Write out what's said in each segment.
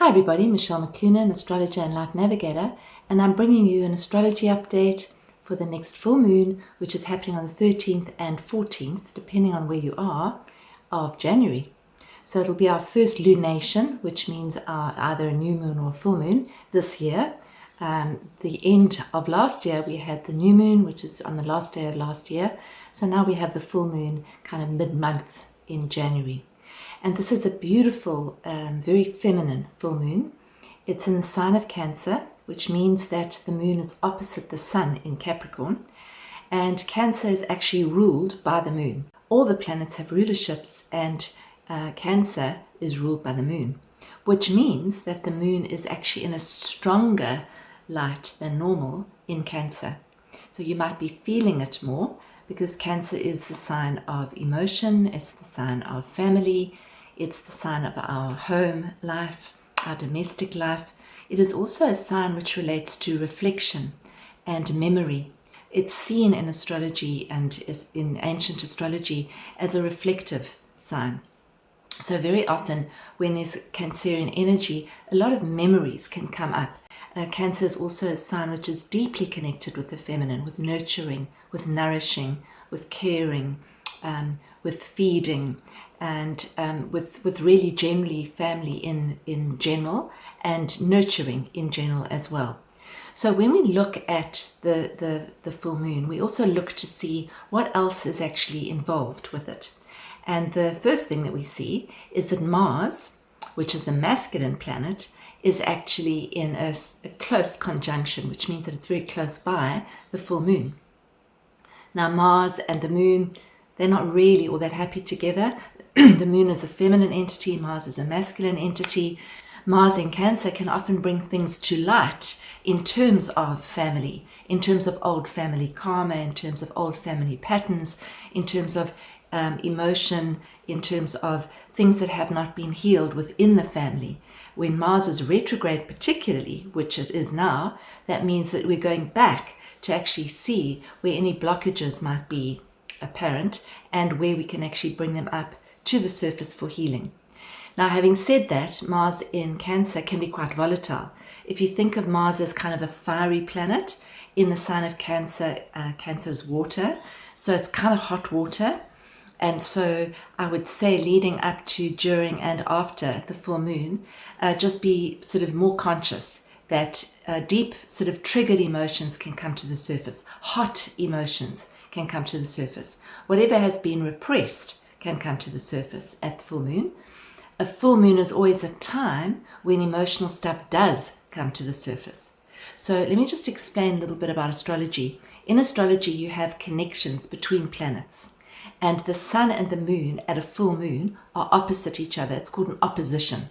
Hi everybody, Michelle McCloonan, astrologer and life navigator, and I'm bringing you an astrology update for the next full moon, which is happening on the 13th and 14th, depending on where you are, of January. So it'll be our first lunation, which means either a new moon or a full moon this year. The end of last year, we had the new moon, which is on the last day of last year. So now we have the full moon kind of mid-month in January. And this is a beautiful, very feminine full moon. It's in the sign of Cancer, which means that the moon is opposite the sun in Capricorn. And Cancer is actually ruled by the moon. All the planets have rulerships, and Cancer is ruled by the moon, which means that the moon is actually in a stronger light than normal in Cancer. So you might be feeling it more because Cancer is the sign of emotion, it's the sign of family, it's the sign of our home life, our domestic life. It is also a sign which relates to reflection and memory. It's seen in astrology and in ancient astrology as a reflective sign. So very often when there's Cancerian energy, a lot of memories can come up. Cancer is also a sign which is deeply connected with the feminine, with nurturing, with nourishing, with caring, with feeding, and with really generally family in general, and nurturing in general as well. So when we look at the full moon, we also look to see what else is actually involved with it. And the first thing that we see is that Mars, which is the masculine planet, is actually in a close conjunction, which means that it's very close by the full moon. Now Mars and the moon, they're not really all that happy together. The moon is a feminine entity, Mars is a masculine entity. Mars in Cancer can often bring things to light in terms of family, in terms of old family karma, in terms of old family patterns, in terms of emotion, in terms of things that have not been healed within the family. When Mars is retrograde particularly, which it is now, that means that we're going back to actually see where any blockages might be apparent and where we can actually bring them up to the surface for healing. Now, having said that, Mars in Cancer can be quite volatile. If you think of Mars as kind of a fiery planet, in the sign of Cancer, Cancer is water, so it's kind of hot water. And so I would say leading up to, during, and after the full moon, just be sort of more conscious that deep sort of triggered emotions can come to the surface. Hot emotions can come to the surface. Whatever has been repressed can come to the surface at the full moon. A full moon is always a time when emotional stuff does come to the surface. So let me just explain a little bit about astrology. In astrology, you have connections between planets. And the sun and the moon at a full moon are opposite each other. It's called an opposition.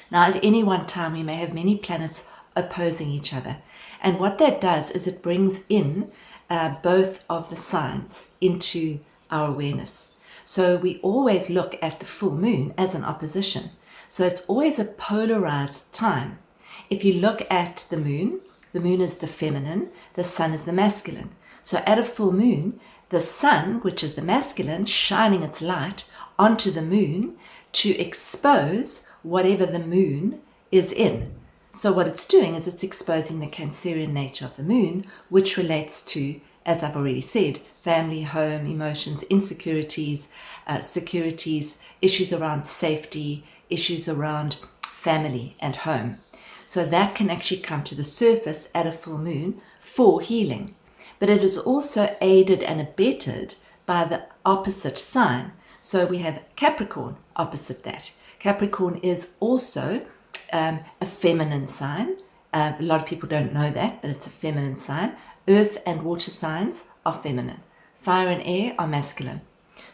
Now, at any one time, we may have many planets opposing each other. And what that does is it brings in both of the signs into our awareness. So we always look at the full moon as an opposition. So it's always a polarized time. If you look at the moon is the feminine, the sun is the masculine. So at a full moon, the sun, which is the masculine, shining its light onto the moon to expose whatever the moon is in. So what it's doing is it's exposing the Cancerian nature of the moon, which relates to, as I've already said, family, home, emotions, insecurities, securities, issues around safety, issues around family and home. So that can actually come to the surface at a full moon for healing. But it is also aided and abetted by the opposite sign. So we have Capricorn opposite that. Capricorn is also a feminine sign. A lot of people don't know that, but it's a feminine sign. Earth and water signs are feminine. Fire and air are masculine.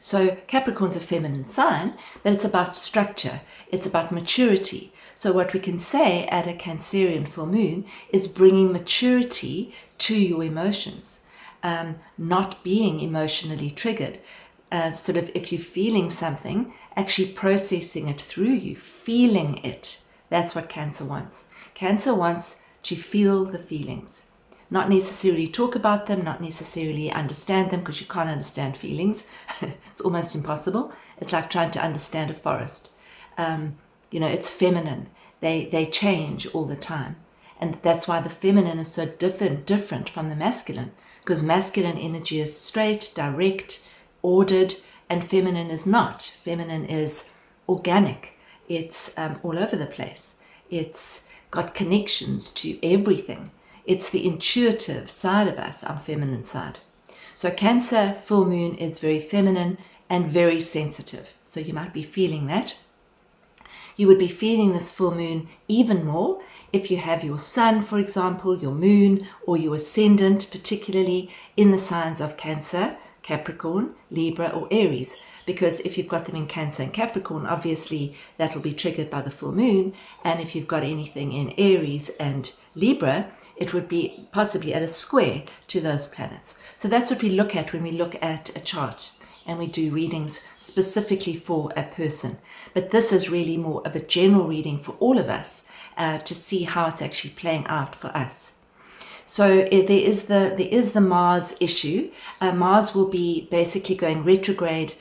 So Capricorn's a feminine sign, but it's about structure. It's about maturity. So what we can say at a Cancerian full moon is bringing maturity to your emotions, not being emotionally triggered. Sort of if you're feeling something, actually processing it through you, feeling it. That's what Cancer wants. Cancer wants to feel the feelings, not necessarily talk about them, not necessarily understand them, because you can't understand feelings. It's almost impossible. It's like trying to understand a forest. It's feminine. They change all the time. And that's why the feminine is so different from the masculine, because masculine energy is straight, direct, ordered, and feminine is not. Feminine is organic. It's all over the place. It's got connections to everything. It's the intuitive side of us, our feminine side. So Cancer full moon is very feminine and very sensitive. So you might be feeling that. You would be feeling this full moon even more if you have your sun, for example, your moon, or your ascendant, particularly in the signs of Cancer, Capricorn, Libra, or Aries. Because if you've got them in Cancer and Capricorn, obviously that will be triggered by the full moon. And if you've got anything in Aries and Libra, it would be possibly at a square to those planets. So that's what we look at when we look at a chart and we do readings specifically for a person. But this is really more of a general reading for all of us to see how it's actually playing out for us. So there is the Mars issue. Mars will be basically going retrograde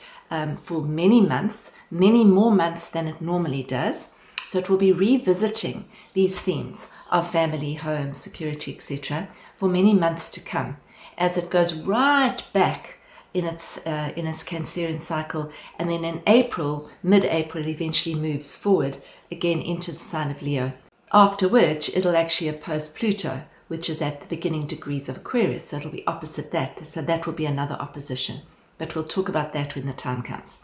for many months, many more months than it normally does. So it will be revisiting these themes of family, home, security, etc. for many months to come, as it goes right back in its Cancerian cycle, and then in April, mid-April, it eventually moves forward again into the sign of Leo. After which it'll actually oppose Pluto, which is at the beginning degrees of Aquarius, so it'll be opposite that. So that will be another opposition, but we'll talk about that when the time comes.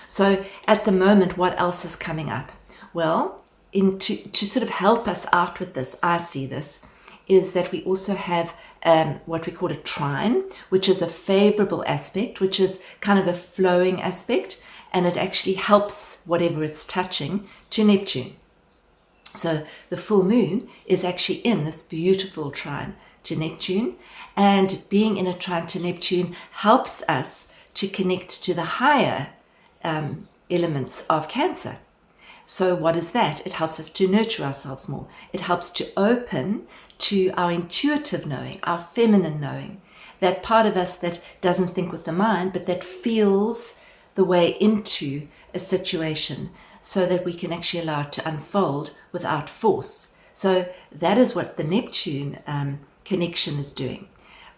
So at the moment, what else is coming up? Well, to sort of help us out with this, I see this, is that we also have what we call a trine, which is a favorable aspect, which is kind of a flowing aspect, and it actually helps whatever it's touching to Neptune. So the full moon is actually in this beautiful trine to Neptune, and being in a trine to Neptune helps us to connect to the higher elements of Cancer. So what is that? It helps us to nurture ourselves more. It helps to open to our intuitive knowing, our feminine knowing, that part of us that doesn't think with the mind, but that feels the way into a situation so that we can actually allow it to unfold without force. So that is what the Neptune connection is doing.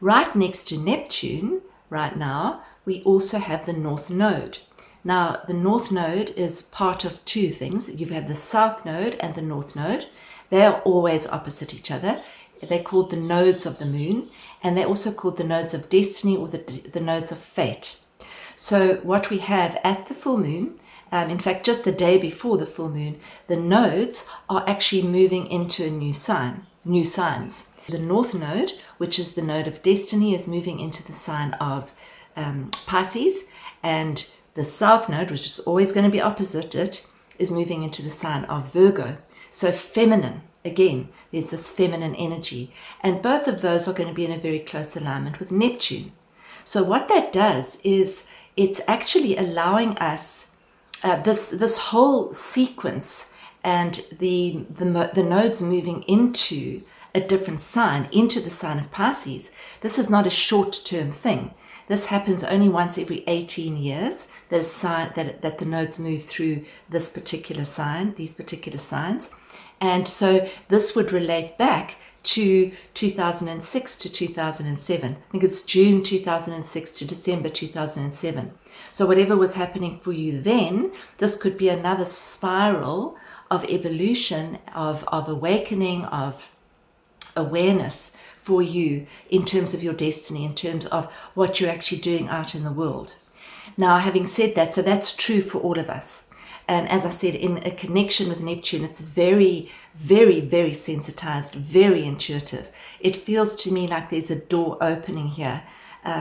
Right next to Neptune, right now, we also have the North Node. Now, the North Node is part of two things. You have the South Node and the North Node. They are always opposite each other. They're called the nodes of the moon, and they're also called the nodes of destiny or the nodes of fate. So what we have at the full moon, in fact, just the day before the full moon, the nodes are actually moving into a new signs. The North Node, which is the node of destiny, is moving into the sign of Pisces, and the South Node, which is always going to be opposite it, is moving into the sign of Virgo. So feminine, again, there's this feminine energy. And both of those are going to be in a very close alignment with Neptune. So what that does is it's actually allowing us this whole sequence and the nodes moving into a different sign, into the sign of Pisces. This is not a short-term thing. This happens only once every 18 years that the nodes move through this particular sign, these particular signs. And so this would relate back to 2006 to 2007. I think it's June 2006 to December 2007. So whatever was happening for you then, this could be another spiral of evolution, of awakening, of awareness for you in terms of your destiny, in terms of what you're actually doing out in the world. Now, having said that, so that's true for all of us. And as I said, in a connection with Neptune, it's very, very, very sensitized, very intuitive. It feels to me like there's a door opening here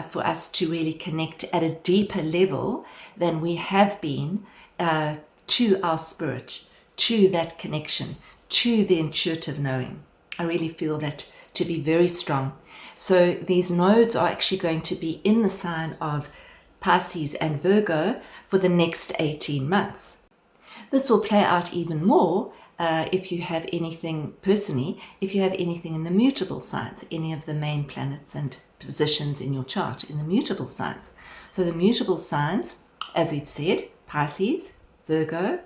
for us to really connect at a deeper level than we have been to our spirit, to that connection, to the intuitive knowing. I really feel that to be very strong. So these nodes are actually going to be in the sign of Pisces and Virgo for the next 18 months. This will play out even more if you have anything personally, if you have anything in the mutable signs, any of the main planets and positions in your chart in the mutable signs. So the mutable signs, as we've said, Pisces, Virgo,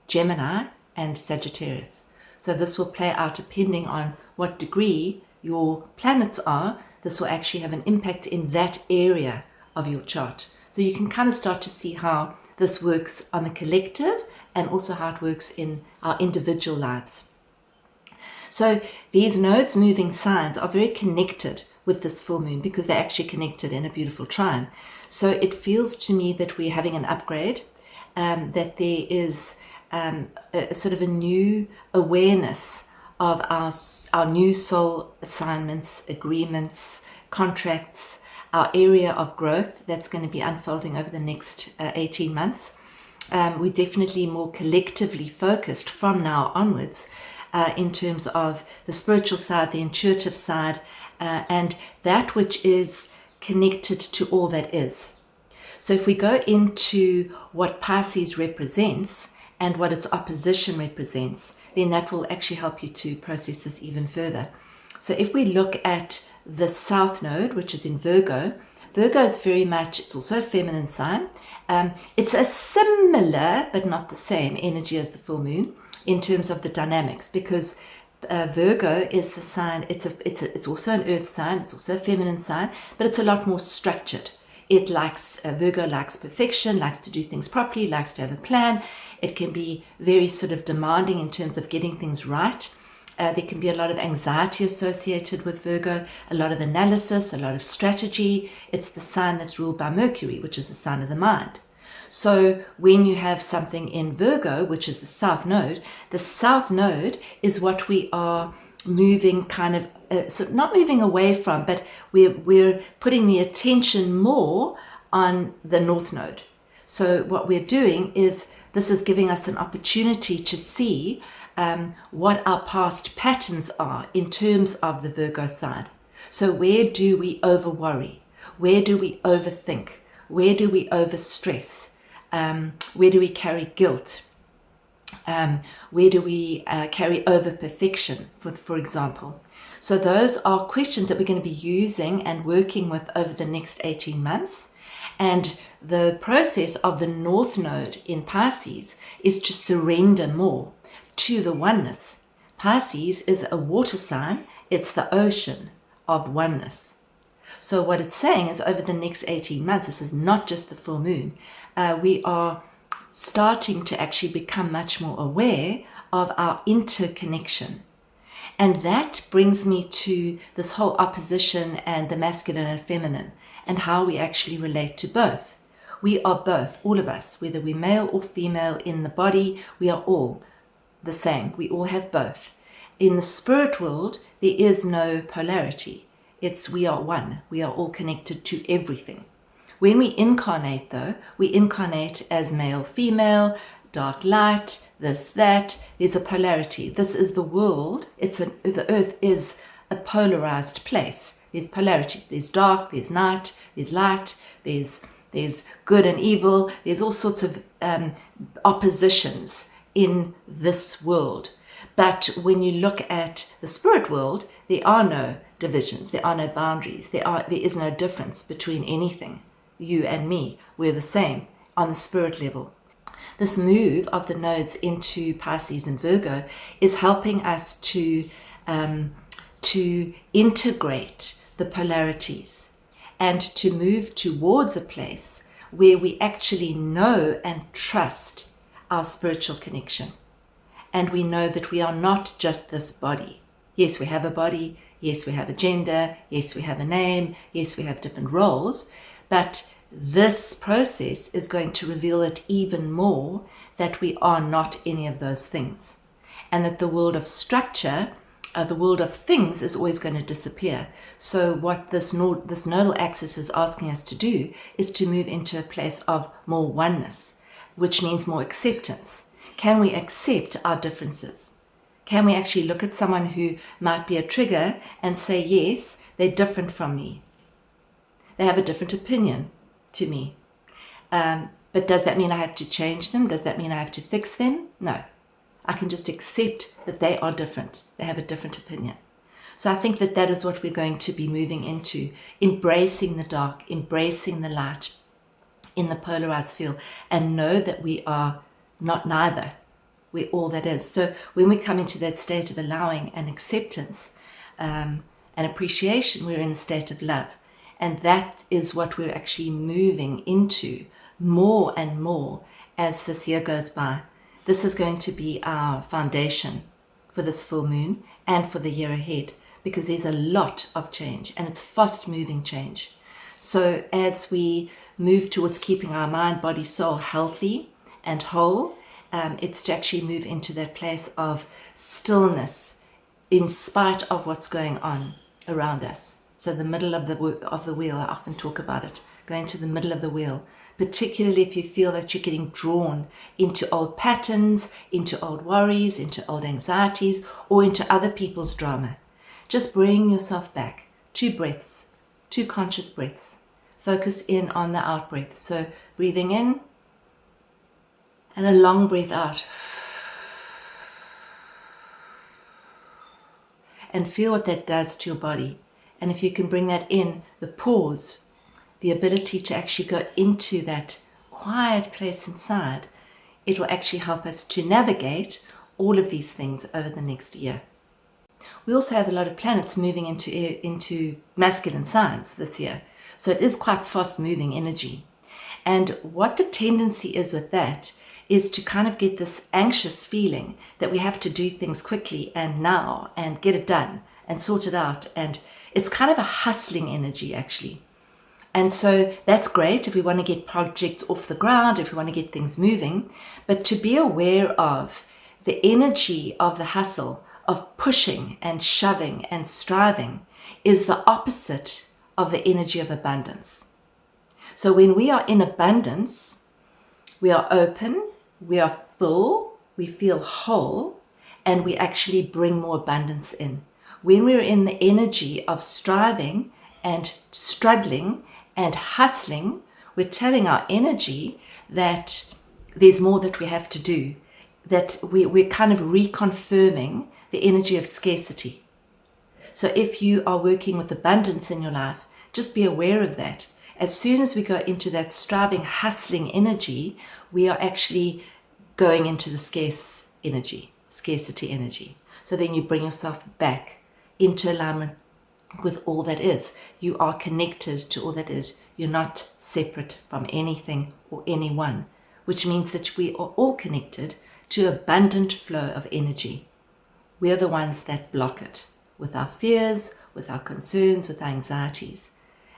Gemini, and Sagittarius. So this will play out depending on what degree your planets are. This will actually have an impact in that area of your chart. So you can kind of start to see how this works on the collective and also how it works in our individual lives. So these nodes moving signs are very connected with this full moon because they're actually connected in a beautiful trine. So it feels to me that we're having an upgrade, that there is a sort of a new awareness of our new soul assignments, agreements, contracts, our area of growth that's going to be unfolding over the next 18 months. We're definitely more collectively focused from now onwards in terms of the spiritual side, the intuitive side, and that which is connected to all that is. So if we go into what Pisces represents and what its opposition represents, then that will actually help you to process this even further. So if we look at the South Node, which is in Virgo, Virgo is very much, it's also a feminine sign. It's a similar, but not the same energy as the full moon in terms of the dynamics, because Virgo is the sign, it's also an earth sign, it's also a feminine sign, but it's a lot more structured. It likes, Virgo likes perfection, likes to do things properly, likes to have a plan. It can be very sort of demanding in terms of getting things right. There can be a lot of anxiety associated with Virgo, a lot of analysis, a lot of strategy. It's the sign that's ruled by Mercury, which is the sign of the mind. So when you have something in Virgo, which is the South Node is what we are moving kind of, so not moving away from, but we're putting the attention more on the North Node. So what we're doing is, this is giving us an opportunity to see what our past patterns are in terms of the Virgo side. So where do we over worry? Where do we overthink? Where do we overstress? Where do we carry guilt? Where do we carry over perfection, for example? So those are questions that we're going to be using and working with over the next 18 months. And the process of the North Node in Pisces is to surrender more to the oneness. Pisces is a water sign. It's the ocean of oneness. So what it's saying is, over the next 18 months, this is not just the full moon, we are starting to actually become much more aware of our interconnection. And that brings me to this whole opposition and the masculine and feminine, and how we actually relate to both. We are both, all of us, whether we're male or female in the body, we are all the same. We all have both. In the spirit world, there is no polarity. We are one. We are all connected to everything. When we incarnate, though, we incarnate as male, female, dark, light, this, that. There's a polarity. This is the world. The earth is a polarized place. There's polarities. There's dark, there's night, there's light, there's good and evil. There's all sorts of oppositions in this world. But when you look at the spirit world, there are no divisions, there are no boundaries, there is no difference between anything. You and me, we're the same on the spirit level. This move of the nodes into Pisces and Virgo is helping us to integrate the polarities and to move towards a place where we actually know and trust our spiritual connection. And we know that we are not just this body. Yes, we have a body. Yes, we have a gender. Yes, we have a name. Yes, we have different roles. But this process is going to reveal it even more, that we are not any of those things. And that the world of structure, the world of things, is always going to disappear. So what this nodal axis is asking us to do is to move into a place of more oneness, which means more acceptance. Can we accept our differences? Can we actually look at someone who might be a trigger and say, yes, they're different from me. They have a different opinion to me. But does that mean I have to change them? Does that mean I have to fix them? No. I can just accept that they are different. They have a different opinion. So I think that is what we're going to be moving into, embracing the dark, embracing the light in the polarized field, and know that we are not neither. we're all that is. So when we come into that state of allowing and acceptance and appreciation, we're in a state of love. And that is what we're actually moving into more and more as this year goes by. This is going to be our foundation for this full moon and for the year ahead, because there's a lot of change and it's fast moving change. So as we move towards keeping our mind, body, soul healthy and whole, it's to actually move into that place of stillness in spite of what's going on around us. So the middle of the wheel, I often talk about it, going to the middle of the wheel, particularly if you feel that you're getting drawn into old patterns, into old worries, into old anxieties, or into other people's drama. Just bring yourself back. 2 breaths, 2 conscious breaths. Focus in on the out breath. So breathing in and a long breath out. And feel what that does to your body. And if you can bring that in, the pause, the ability to actually go into that quiet place inside, it will actually help us to navigate all of these things over the next year. We also have a lot of planets moving into masculine signs this year. So it is quite fast moving energy. And what the tendency is with that is to kind of get this anxious feeling that we have to do things quickly and now and get it done and sort it out. And it's kind of a hustling energy actually. And so that's great if we want to get projects off the ground, if we want to get things moving, but to be aware of the energy of the hustle, of pushing and shoving and striving, is the opposite of the energy of abundance. So when we are in abundance, we are open, we are full, we feel whole, and we actually bring more abundance in. When we're in the energy of striving and struggling and hustling, we're telling our energy that there's more that we have to do, that we're kind of reconfirming the energy of scarcity. So if you are working with abundance in your life, just be aware of that. As soon as we go into that striving, hustling energy, we are actually going into the scarcity energy. So then you bring yourself back into alignment with all that is. You are connected to all that is. You're not separate from anything or anyone, which means that we are all connected to abundant flow of energy. We are the ones that block it with our fears, with our concerns, with our anxieties.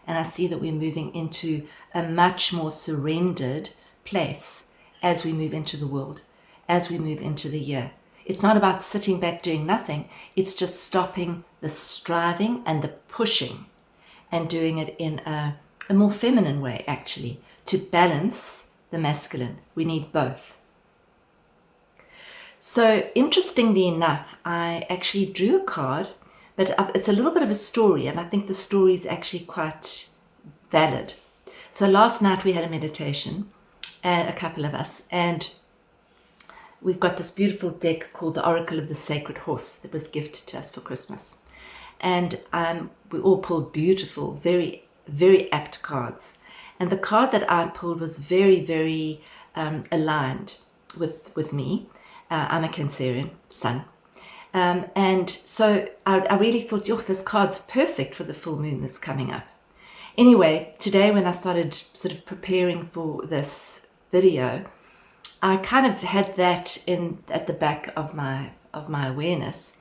And I see that we're moving into a much more surrendered place as we move into the world, as we move into the year. It's not about sitting back doing nothing. It's just stopping the striving and the pushing and doing it in a more feminine way, actually, to balance the masculine. We need both. So interestingly enough, I actually drew a card, but it's a little bit of a story, and I think the story is actually quite valid. So last night we had a meditation, and a couple of us, and we've got this beautiful deck called the Oracle of the Sacred Horse that was gifted to us for Christmas. And we all pulled beautiful, very, very apt cards. And the card that I pulled was very, very aligned with me. I'm a Cancerian, Sun. And so I really thought, this card's perfect for the full moon that's coming up. Anyway, today when I started sort of preparing for this video, I kind of had that at the back of my awareness.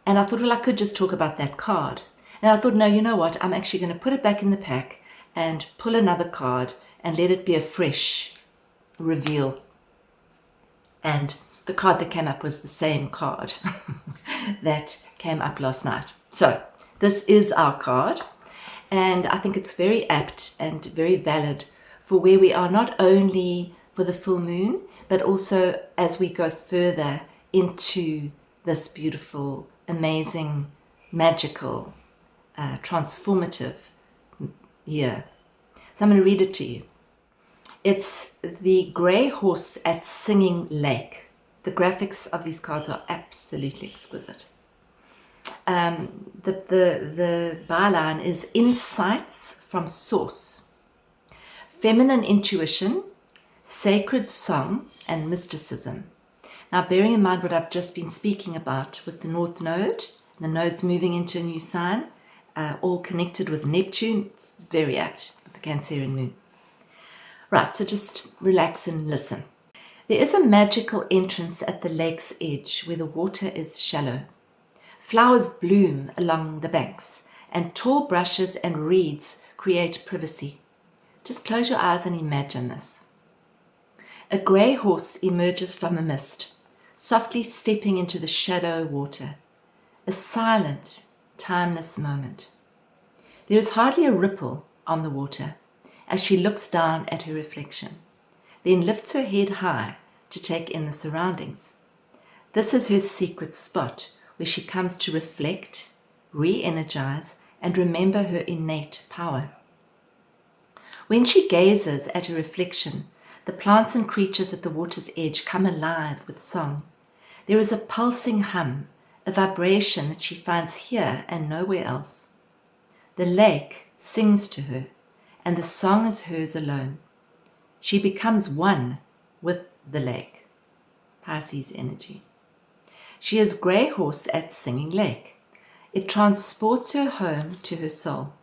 And I thought, I could just talk about that card. And I thought, no, you know what? I'm actually going to put it back in the pack and pull another card and let it be a fresh reveal. And the card that came up was the same card that came up last night. So this is our card. And I think it's very apt and very valid for where we are, not only for the full moon, but also as we go further into this beautiful, amazing, magical, transformative year. So I'm going to read it to you. It's the grey horse at Singing Lake. The graphics of these cards are absolutely exquisite. The byline is Insights from Source. Feminine intuition, sacred song, and mysticism. Now, bearing in mind what I've just been speaking about with the North Node, the nodes moving into a new sign, all connected with Neptune, it's very apt with the Cancerian moon. Right, so just relax and listen. There is a magical entrance at the lake's edge where the water is shallow. Flowers bloom along the banks, and tall brushes and reeds create privacy. Just close your eyes and imagine this. A grey horse emerges from the mist, softly stepping into the shallow water. A silent, timeless moment. There is hardly a ripple on the water as she looks down at her reflection, then lifts her head high to take in the surroundings. This is her secret spot where she comes to reflect, re-energize, and remember her innate power. When she gazes at her reflection, the plants and creatures at the water's edge come alive with song. There is a pulsing hum, a vibration that she finds here and nowhere else. The lake sings to her, and the song is hers alone. She becomes one with the lake. Pisces energy. She is grey horse at Singing Lake. It transports her home to her soul.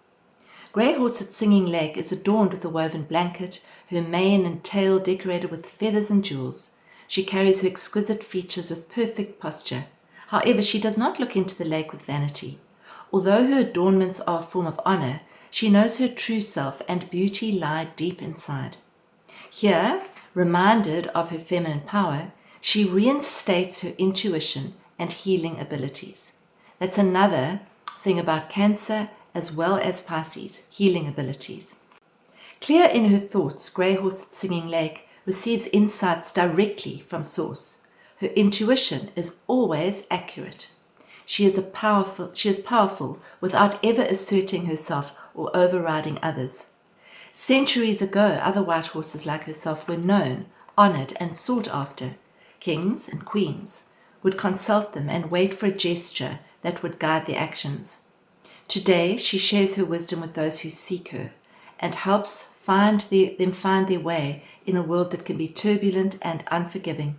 Grey horse at Singing Lake is adorned with a woven blanket, her mane and tail decorated with feathers and jewels. She carries her exquisite features with perfect posture. However, she does not look into the lake with vanity. Although her adornments are a form of honor, she knows her true self and beauty lie deep inside. Here, reminded of her feminine power, she reinstates her intuition and healing abilities. That's another thing about Cancer as well as Pisces, healing abilities. Clear in her thoughts, Grey Horse at Singing Lake receives insights directly from source. Her intuition is always accurate. She is powerful without ever asserting herself or overriding others. Centuries ago, other white horses like herself were known, honored, and sought after. Kings and queens would consult them and wait for a gesture that would guide their actions. Today, she shares her wisdom with those who seek her and helps them find their way in a world that can be turbulent and unforgiving.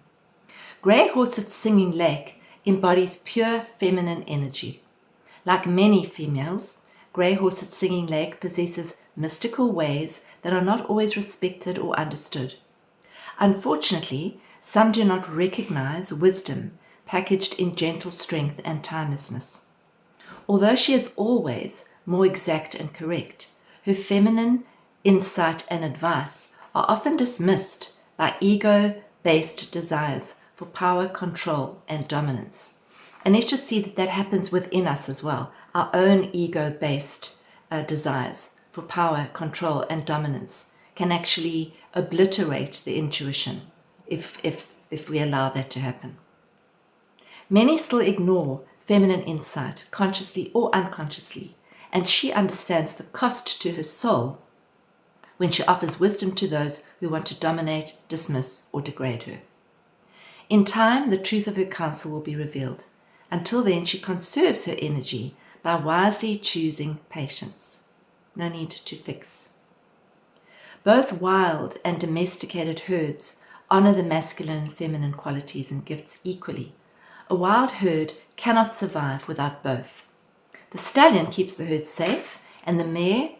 Grey Horse at Singing Lake embodies pure feminine energy. Like many females, Grey Horse at Singing Lake possesses mystical ways that are not always respected or understood. Unfortunately, some do not recognize wisdom packaged in gentle strength and timelessness. Although she is always more exact and correct, her feminine insight and advice are often dismissed by ego-based desires for power, control, and dominance. And let's just see that happens within us as well, our own ego-based desires for power, control, and dominance can actually obliterate the intuition if we allow that to happen. Many still ignore feminine insight, consciously or unconsciously, and she understands the cost to her soul when she offers wisdom to those who want to dominate, dismiss, or degrade her. In time, the truth of her counsel will be revealed. Until then, she conserves her energy by wisely choosing patience. No need to fix. Both wild and domesticated herds honor the masculine and feminine qualities and gifts equally. A wild herd cannot survive without both. The stallion keeps the herd safe, and the mare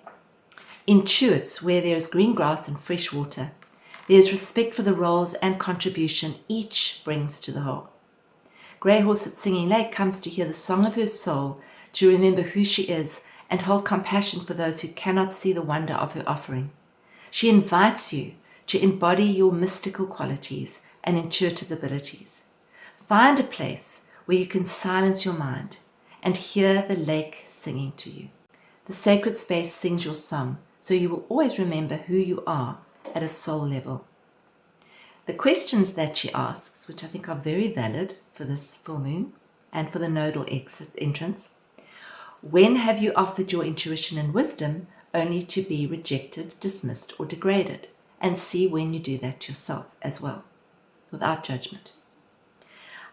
intuits where there is green grass and fresh water. There is respect for the roles and contribution each brings to the whole. Grey Horse at Singing Lake comes to hear the song of her soul, to remember who she is, and hold compassion for those who cannot see the wonder of her offering. She invites you to embody your mystical qualities and intuitive abilities. Find a place where you can silence your mind and hear the lake singing to you. The sacred space sings your song, so you will always remember who you are at a soul level. The questions that she asks, which I think are very valid for this full moon and for the nodal entrance. When have you offered your intuition and wisdom only to be rejected, dismissed, or degraded? And see when you do that yourself as well, without judgment.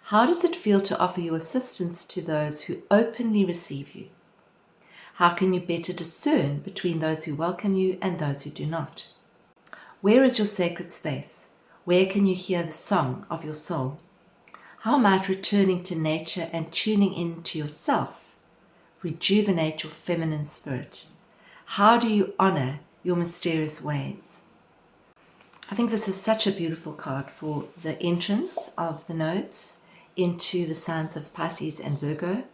How does it feel to offer your assistance to those who openly receive you? How can you better discern between those who welcome you and those who do not? Where is your sacred space? Where can you hear the song of your soul? How might returning to nature and tuning into yourself rejuvenate your feminine spirit? How do you honor your mysterious ways? I think this is such a beautiful card for the entrance of the nodes into the signs of Pisces and Virgo,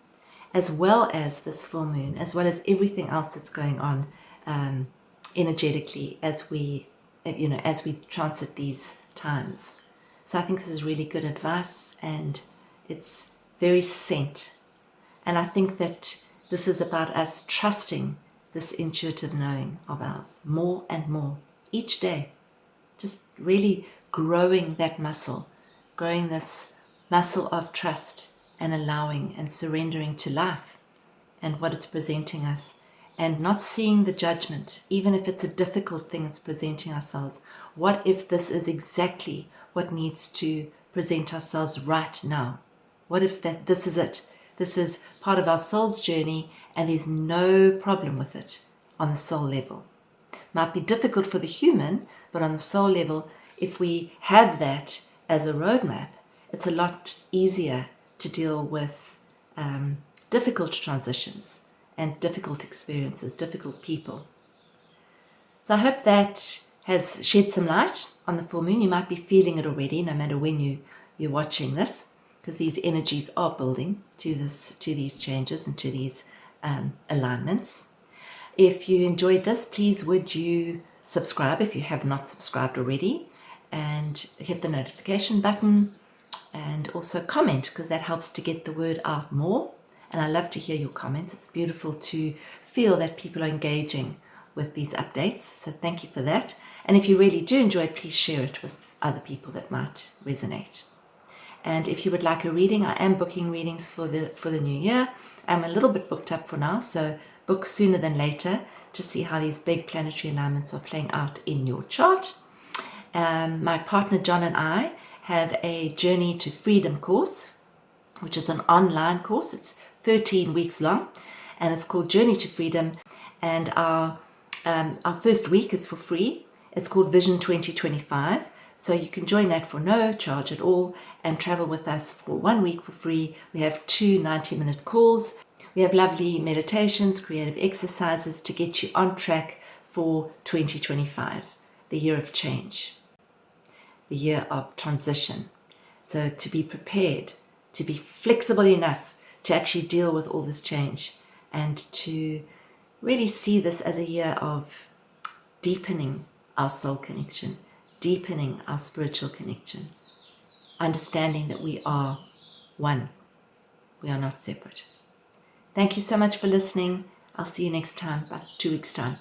as well as this full moon, as well as everything else that's going on energetically as we transit these times. So I think this is really good advice, and it's very sent. And I think that this is about us trusting this intuitive knowing of ours more and more each day. Just really growing that muscle, growing this muscle of trust and allowing and surrendering to life and what it's presenting us, and not seeing the judgment, even if it's a difficult thing it's presenting ourselves. What if this is exactly what needs to present ourselves right now? What if this is it? This is part of our soul's journey, and there's no problem with it on the soul level. Might be difficult for the human, but on the soul level, if we have that as a roadmap, it's a lot easier to deal with difficult transitions and difficult experiences, difficult people. So I hope that has shed some light on the full moon. You might be feeling it already, no matter when you're watching this, because these energies are building to these changes and to these alignments. If you enjoyed this, please would you subscribe if you have not subscribed already, and hit the notification button, and also comment, because that helps to get the word out more. And I love to hear your comments. It's beautiful to feel that people are engaging with these updates. So thank you for that. And if you really do enjoy it, please share it with other people that might resonate. And if you would like a reading, I am booking readings for the new year. I'm a little bit booked up for now, so book sooner than later to see how these big planetary alignments are playing out in your chart. My partner John and I have a Journey to Freedom course, which is an online course. It's 13 weeks long, and it's called Journey to Freedom. And our first week is for free. It's called Vision 2025. So you can join that for no charge at all and travel with us for 1 week for free. We have 2 90-minute calls. We have lovely meditations, creative exercises to get you on track for 2025, the year of change, the year of transition. So to be prepared, to be flexible enough to actually deal with all this change, and to really see this as a year of deepening our soul connection, deepening our spiritual connection, understanding that we are one. We are not separate. Thank you so much for listening. I'll see you next time, about 2 weeks' time.